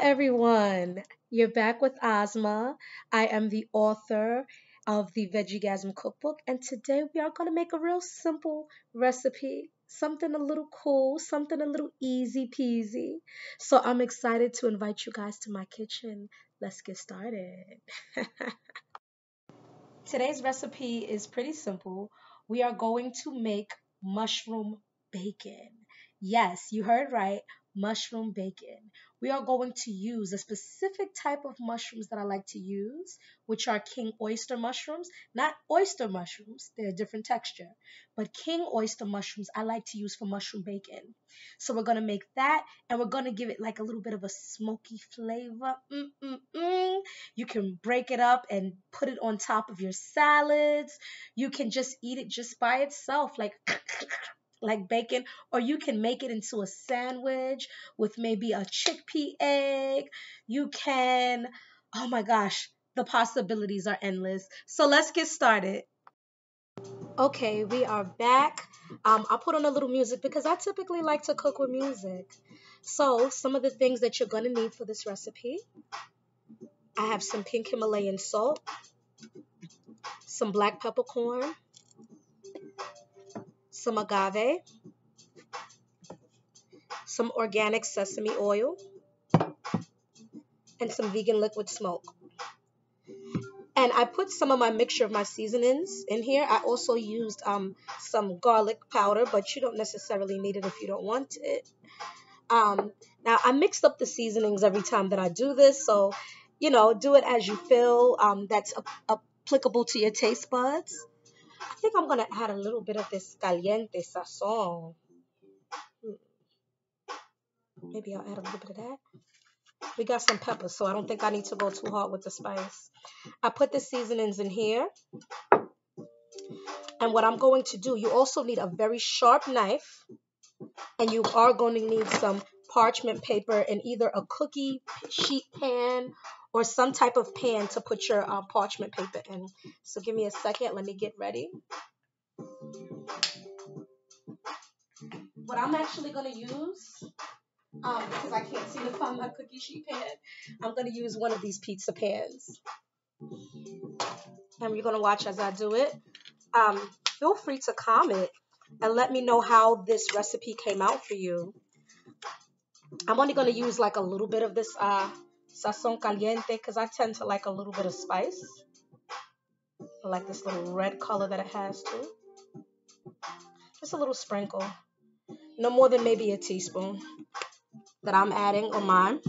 everyone. You're back with Ozma. I am the author of the Vegigasm Cookbook, and today we are going to make a real simple recipe. Something a little cool, something a little easy peasy. So I'm excited to invite you guys to my kitchen. Let's get started. Today's recipe is pretty simple. We are going to make mushroom bacon. Yes, you heard right, mushroom bacon. We are going to use a specific type of mushrooms that I like to use, which are king oyster mushrooms, not oyster mushrooms, they're a different texture, but king oyster mushrooms I like to use for mushroom bacon. So we're going to make that and we're going to give it like a little bit of a smoky flavor. You can break it up and put it on top of your salads. You can just eat it just by itself, like like bacon, or you can make it into a sandwich with maybe a chickpea egg. You can, oh my gosh, the possibilities are endless. So let's get started. Okay, we are back. I put on a little music because I typically like to cook with music. So some of the things that you're going to need for this recipe, I have some pink Himalayan salt, some black peppercorn, some agave, some organic sesame oil, and some vegan liquid smoke. And I put some of my mixture of my seasonings in here. I also used some garlic powder, but you don't necessarily need it if you don't want it. Now, I mixed up the seasonings every time that I do this, so, do it as you feel that's applicable to your taste buds. I think I'm going to add a little bit of this caliente sazon. Maybe I'll add a little bit of that. We got some peppers, so I don't think I need to go too hard with the spice. I put the seasonings in here. And what I'm going to do, you also need a very sharp knife. And you are going to need some parchment paper in either a cookie sheet pan or some type of pan to put your parchment paper in. So give me a second. Let me get ready. What I'm actually going to use, because I can't seem to find my cookie sheet pan, I'm going to use one of these pizza pans. And you're going to watch as I do it. Feel free to comment and let me know how this recipe came out for you. I'm only going to use like a little bit of this sazon caliente because I tend to like a little bit of spice. I like this little red color that it has too. Just a little sprinkle. No more than maybe a teaspoon that I'm adding on mine.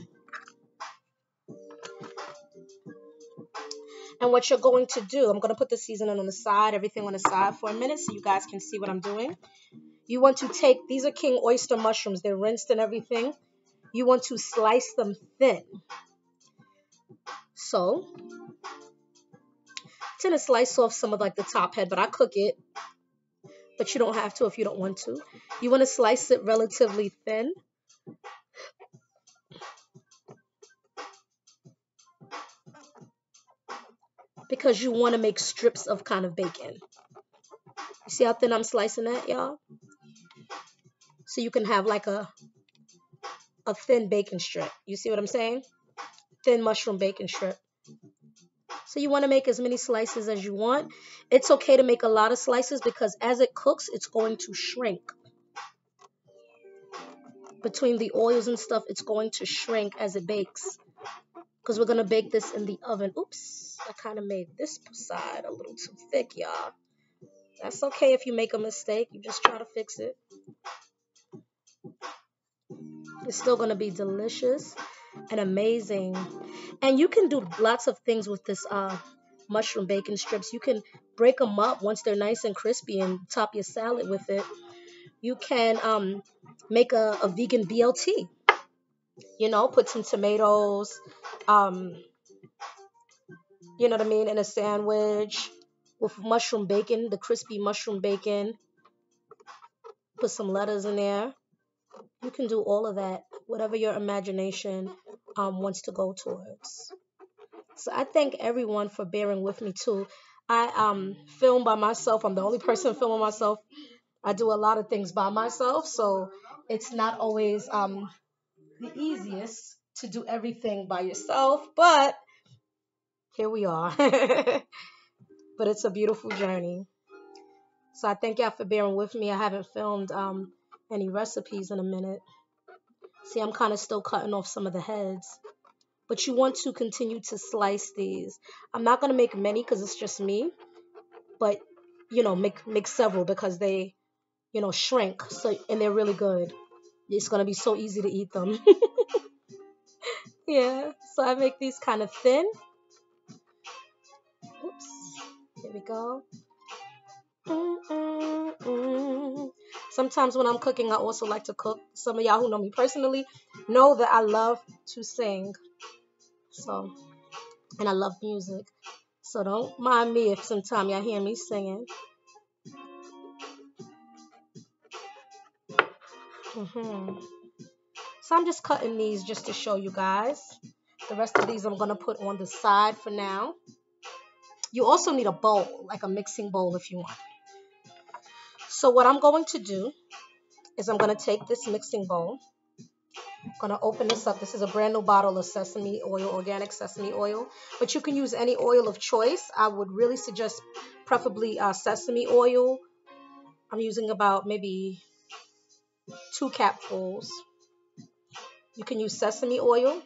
And what you're going to do, I'm going to put the seasoning on the side, everything on the side for a minute so you guys can see what I'm doing. You want to take, these are king oyster mushrooms. They're rinsed and everything. You want to slice them thin. So, I tend to slice off some of like the top head, but I cook it. But you don't have to if you don't want to. You want to slice it relatively thin. Because you want to make strips of kind of bacon. You see how thin I'm slicing that, y'all? So you can have like a thin bacon strip. You see what I'm saying? Thin mushroom bacon strip. So you want to make as many slices as you want. It's okay to make a lot of slices because as it cooks, it's going to shrink. Between the oils and stuff, it's going to shrink as it bakes. Because we're going to bake this in the oven. Oops, I kind of made this side a little too thick, y'all. That's okay if you make a mistake. You just try to fix it. It's still going to be delicious and amazing. And you can do lots of things with this mushroom bacon strips. You can break them up once they're nice and crispy and top your salad with it. You can make a vegan BLT. You know, put some tomatoes, you know what I mean, in a sandwich with mushroom bacon, the crispy mushroom bacon. Put some lettuce in there. You can do all of that, whatever your imagination wants to go towards. So I thank everyone for bearing with me too. I film by myself. I'm the only person filming myself. I do a lot of things by myself, so it's not always the easiest. to do everything by yourself, but here we are. But it's a beautiful journey. So I thank y'all for bearing with me. I haven't filmed any recipes in a minute. See, I'm kind of still cutting off some of the heads. But you want to continue to slice these. I'm not going to make many because it's just me. But, make several because they, shrink. So, and they're really good. It's going to be so easy to eat them. Yeah. So I make these kind of thin. Oops. Here we go. Sometimes when I'm cooking, I also like to cook. Some of y'all who know me personally know that I love to sing. So, and I love music. So don't mind me if sometimes y'all hear me singing. So I'm just cutting these just to show you guys. The rest of these I'm going to put on the side for now. You also need a bowl, like a mixing bowl if you want. So what I'm going to do is I'm going to take this mixing bowl. I'm going to open this up. This is a brand new bottle of sesame oil, organic sesame oil. But you can use any oil of choice. I would really suggest preferably sesame oil. I'm using about maybe 2 capfuls. You can use sesame oil.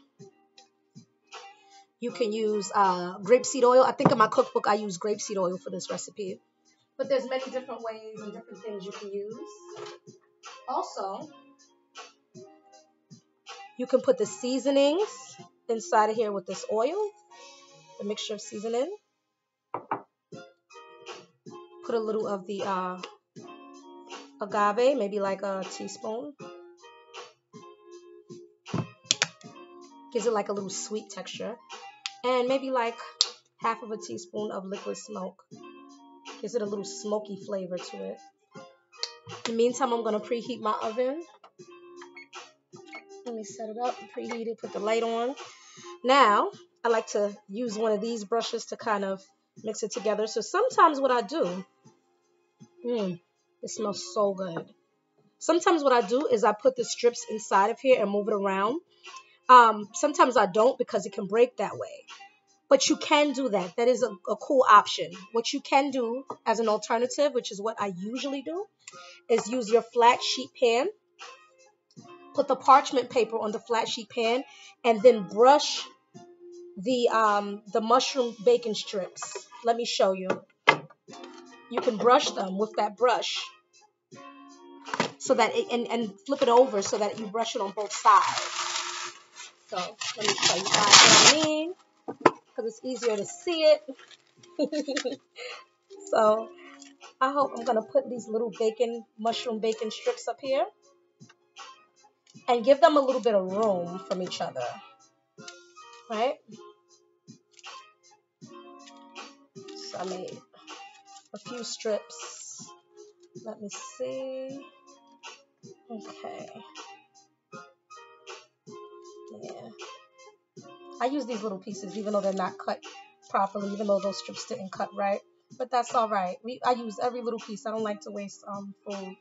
You can use grapeseed oil. I think in my cookbook I use grapeseed oil for this recipe. But there's many different ways and different things you can use. Also, you can put the seasonings inside of here with this oil, the mixture of seasoning. Put a little of the agave, maybe like a teaspoon. Gives it like a little sweet texture. And maybe like half of a teaspoon of liquid smoke. Gives it a little smoky flavor to it. In the meantime, I'm going to preheat my oven. Let me set it up, preheat it, put the light on. Now, I like to use one of these brushes to kind of mix it together. So sometimes what I do, it smells so good. Sometimes what I do is I put the strips inside of here and move it around. Sometimes I don't because it can break that way. But you can do that. That is a cool option. What you can do as an alternative, which is what I usually do, is use your flat sheet pan. Put the parchment paper on the flat sheet pan and then brush the mushroom bacon strips. Let me show you. You can brush them with that brush so that and flip it over so that you brush it on both sides. So let me show you guys what I mean because it's easier to see it. So I hope I'm gonna put these little mushroom bacon strips up here and give them a little bit of room from each other, right? So I made a few strips. Let me see. Okay. Yeah. I use these little pieces even though they're not cut properly, even though those strips didn't cut right. But that's all right. I use every little piece. I don't like to waste food.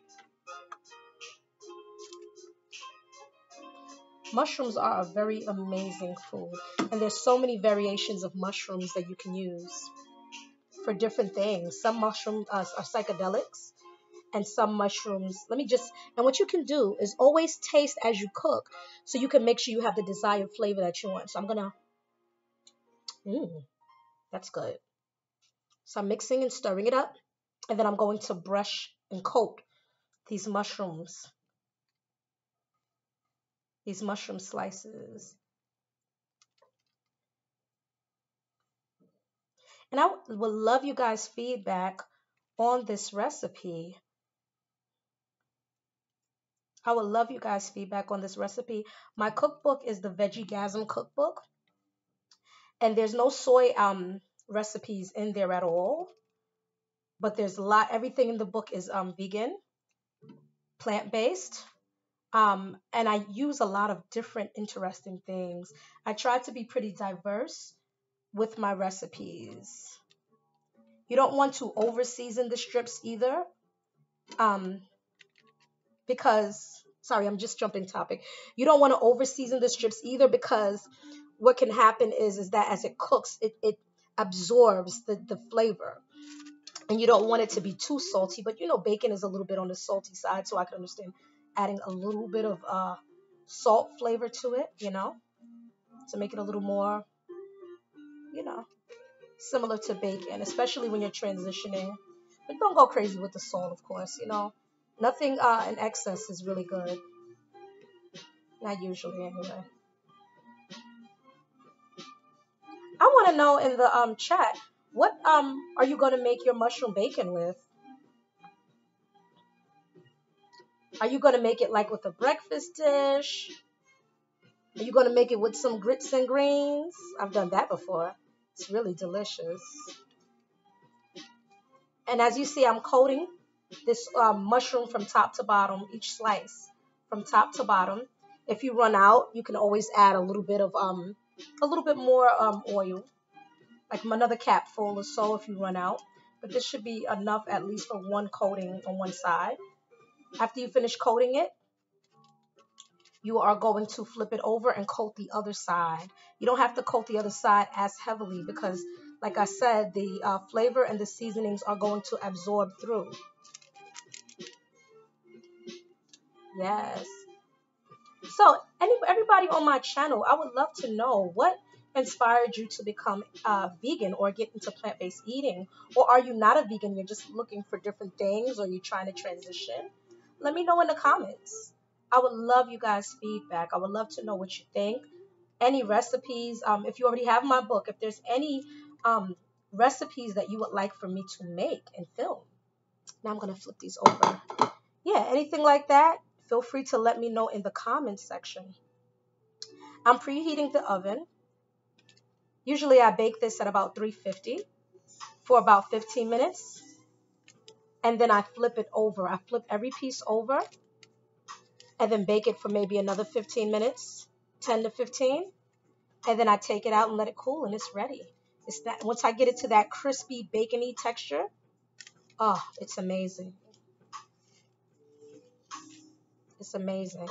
Mushrooms are a very amazing food. And there's so many variations of mushrooms that you can use for different things. Some mushrooms are psychedelics. And some mushrooms, and what you can do is always taste as you cook so you can make sure you have the desired flavor that you want. So I'm gonna, that's good. So I'm mixing and stirring it up, and then I'm going to brush and coat these mushroom slices. And I would love you guys' feedback on this recipe. I would love you guys' feedback on this recipe. My cookbook is the Vegigasm cookbook. And there's no soy recipes in there at all. But there's everything in the book is vegan, plant-based. And I use a lot of different interesting things. I try to be pretty diverse with my recipes. You don't want to over season the strips either. Because Sorry, I'm just jumping topic. You don't want to over season the strips either, because what can happen is that as it cooks, it absorbs the flavor. And you don't want it to be too salty, but bacon is a little bit on the salty side, so I can understand adding a little bit of salt flavor to it, to make it a little more, you know, similar to bacon, especially when you're transitioning. But don't go crazy with the salt, of course, Nothing in excess is really good. Not usually, anyway. I want to know in the chat, what are you going to make your mushroom bacon with? Are you going to make it like with a breakfast dish? Are you going to make it with some grits and greens? I've done that before. It's really delicious. And as you see, I'm coating this mushroom from top to bottom, each slice from top to bottom. If you run out, you can always add a little bit more oil, like another cap full or so if you run out. But this should be enough at least for one coating on one side. After you finish coating it, you are going to flip it over and coat the other side. You don't have to coat the other side as heavily because, like I said, the flavor and the seasonings are going to absorb through. Yes. So, everybody on my channel, I would love to know what inspired you to become vegan or get into plant-based eating. Or are you not a vegan? You're just looking for different things, or you're trying to transition? Let me know in the comments. I would love you guys' feedback. I would love to know what you think. Any recipes, if you already have my book, if there's any recipes that you would like for me to make and film. Now I'm going to flip these over. Yeah, anything like that, feel free to let me know in the comments section. I'm preheating the oven. Usually I bake this at about 350 for about 15 minutes. And then I flip it over. I flip every piece over and then bake it for maybe another 15 minutes, 10 to 15. And then I take it out and let it cool, and it's ready. It's that once I get it to that crispy bacony texture, oh, it's amazing. It's amazing.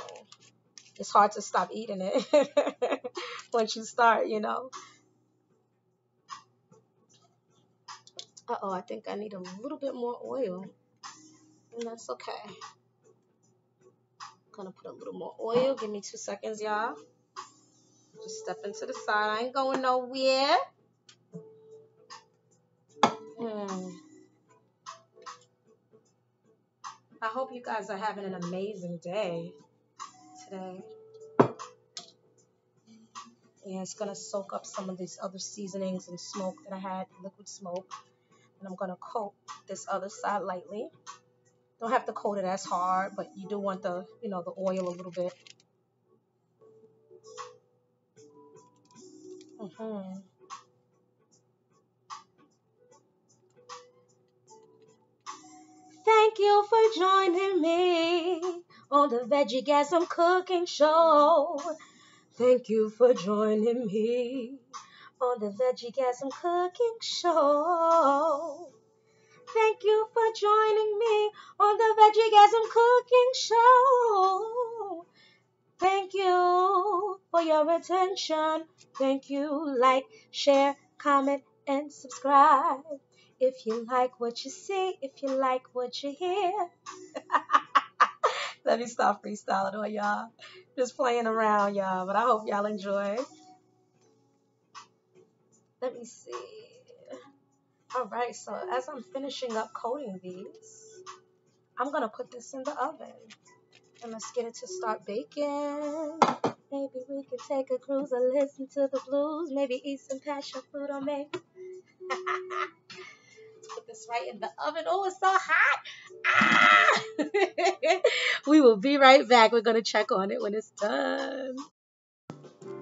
It's hard to stop eating it once you start, Uh-oh, I think I need a little bit more oil. And that's okay. I'm gonna put a little more oil. Give me 2 seconds, y'all. Just step into the side. I ain't going nowhere. I hope you guys are having an amazing day today. Yeah, it's gonna soak up some of these other seasonings and smoke that I had, liquid smoke. And I'm gonna coat this other side lightly. Don't have to coat it as hard, but you do want the oil a little bit. Thank you for joining me on the Vegigasm Cooking Show. Thank you for joining me on the Vegigasm Cooking Show. Thank you for joining me on the Vegigasm Cooking Show. Thank you for your attention. Thank you. Like, share, comment, and subscribe. If you like what you see, if you like what you hear. Let me stop freestyling on y'all. Just playing around, y'all. But I hope y'all enjoy. Let me see. All right, so as I'm finishing up coating these, I'm going to put this in the oven. And let's get it to start baking. Maybe we can take a cruise and listen to the blues. Maybe eat some passion fruit or maybe. Put this right in the oven. Oh, it's so hot. Ah! We will be right back. We're going to check on it when it's done.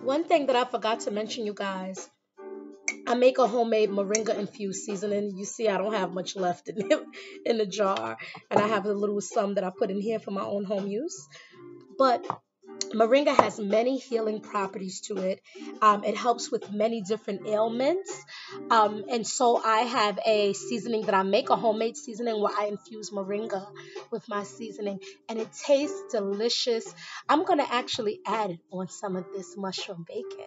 One thing that I forgot to mention, you guys. I make a homemade moringa infused seasoning. You see, I don't have much left in the jar. And I have a little some that I put in here for my own home use. But Moringa has many healing properties to it. It helps with many different ailments. And so I have a seasoning that I make, a homemade seasoning where I infuse moringa with my seasoning, and it tastes delicious. I'm going to actually add it on some of this mushroom bacon.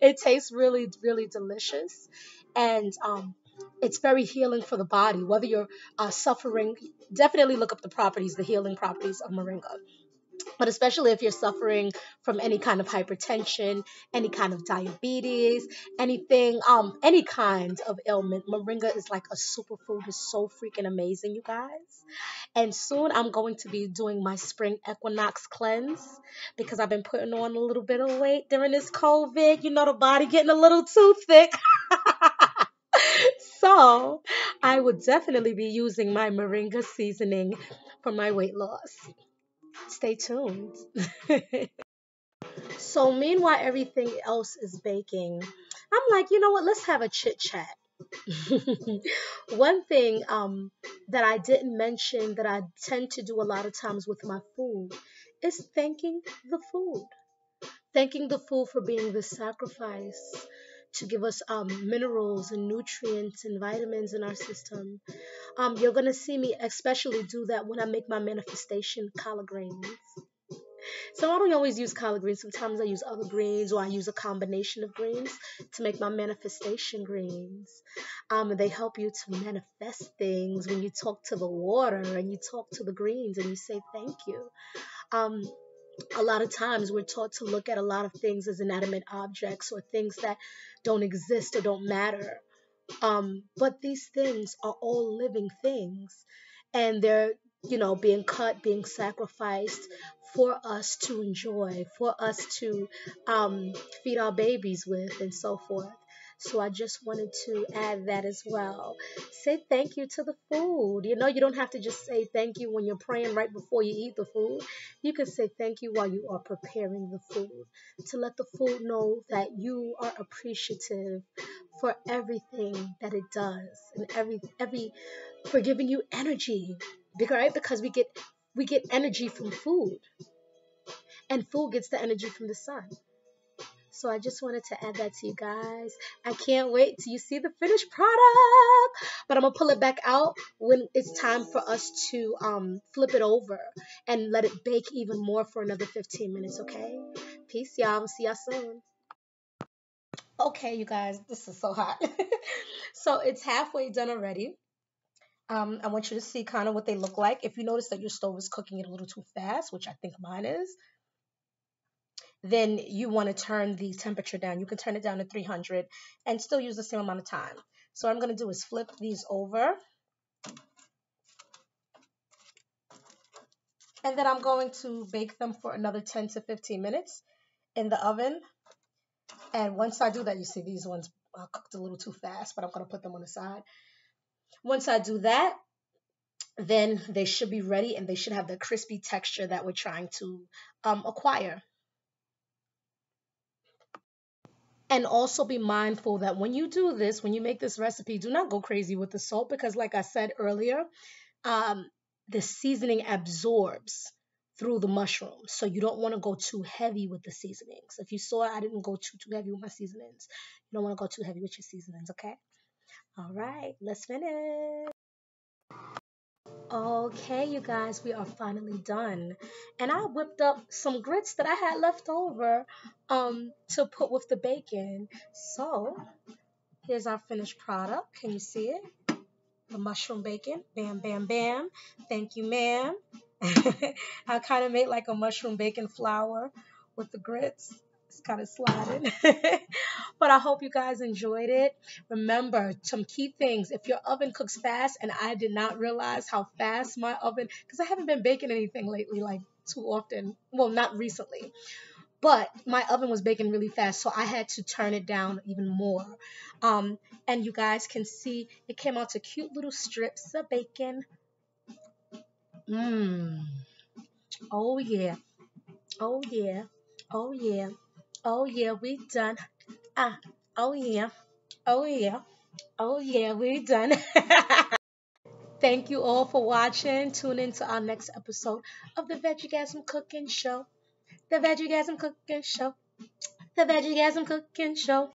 It tastes really, really delicious. And it's very healing for the body. Whether you're suffering, definitely look up the properties, the healing properties of moringa, but especially if you're suffering from any kind of hypertension, any kind of diabetes, anything, any kind of ailment, moringa is like a superfood. It's so freaking amazing, you guys. And soon I'm going to be doing my spring equinox cleanse because I've been putting on a little bit of weight during this COVID. You know, the body getting a little too thick. So I would definitely be using my moringa seasoning for my weight loss. Stay tuned. So meanwhile, everything else is baking. I'm like, you know what? Let's have a chit chat. One thing that I didn't mention that I tend to do a lot of times with my food is thanking the food. Thanking the food for being the sacrifice to give us minerals and nutrients and vitamins in our system. You're gonna see me especially do that when I make my manifestation collard greens. So I don't always use collard greens. Sometimes I use other greens, or I use a combination of greens to make my manifestation greens. And they help you to manifest things when you talk to the water and you talk to the greens and you say thank you. Um, a lot of times we're taught to look at a lot of things as inanimate objects or things that don't exist or don't matter. But these things are all living things, and they're, being cut, being sacrificed for us to enjoy, for us to feed our babies with, and so forth. So I just wanted to add that as well. Say thank you to the food. You don't have to just say thank you when you're praying right before you eat the food. You can say thank you while you are preparing the food, to let the food know that you are appreciative for everything that it does, and every for giving you energy, right? Because we get energy from food, and food gets the energy from the sun. So I just wanted to add that to you guys. I can't wait till you see the finished product. But I'm gonna pull it back out when it's time for us to flip it over and let it bake even more for another 15 minutes, okay? Peace, y'all. See y'all soon. Okay, you guys, this is so hot. So it's halfway done already. I want you to see kind of what they look like. If you notice that your stove is cooking it a little too fast, which I think mine is, then you want to turn the temperature down. You can turn it down to 300 and still use the same amount of time. So what I'm going to do is flip these over, and then I'm going to bake them for another 10 to 15 minutes in the oven. And once I do that, you see these ones cooked a little too fast, but I'm going to put them on the side. Once I do that, then they should be ready and they should have the crispy texture that we're trying to acquire. And also be mindful that when you do this, when you make this recipe, do not go crazy with the salt because, like I said earlier, um, the seasoning absorbs through the mushrooms. So you don't want to go too heavy with the seasonings. If you saw, I didn't go too heavy with my seasonings. You don't want to go too heavy with your seasonings, okay? All right, let's finish. Okay, you guys, we are finally done. And I whipped up some grits that I had left over to put with the bacon. So here's our finished product. Can you see it? The mushroom bacon. Bam, bam, bam. Thank you, ma'am. I kind of made like a mushroom bacon flour with the grits. It's kind of sliding. But I hope you guys enjoyed it. Remember some key things. If your oven cooks fast, and I did not realize how fast my oven, because I haven't been baking anything lately, like too often. Well, not recently. But my oven was baking really fast, so I had to turn it down even more. Um, and you guys can see it came out to cute little strips of bacon. Mmm. Oh yeah. Oh yeah. Oh yeah. Oh yeah, we done. Ah. Oh yeah. Oh yeah. Oh yeah, we're done. Thank you all for watching. Tune in to our next episode of the Vegasm Cooking Show. The Vegasm Cooking Show. The Vegasm Cooking Show.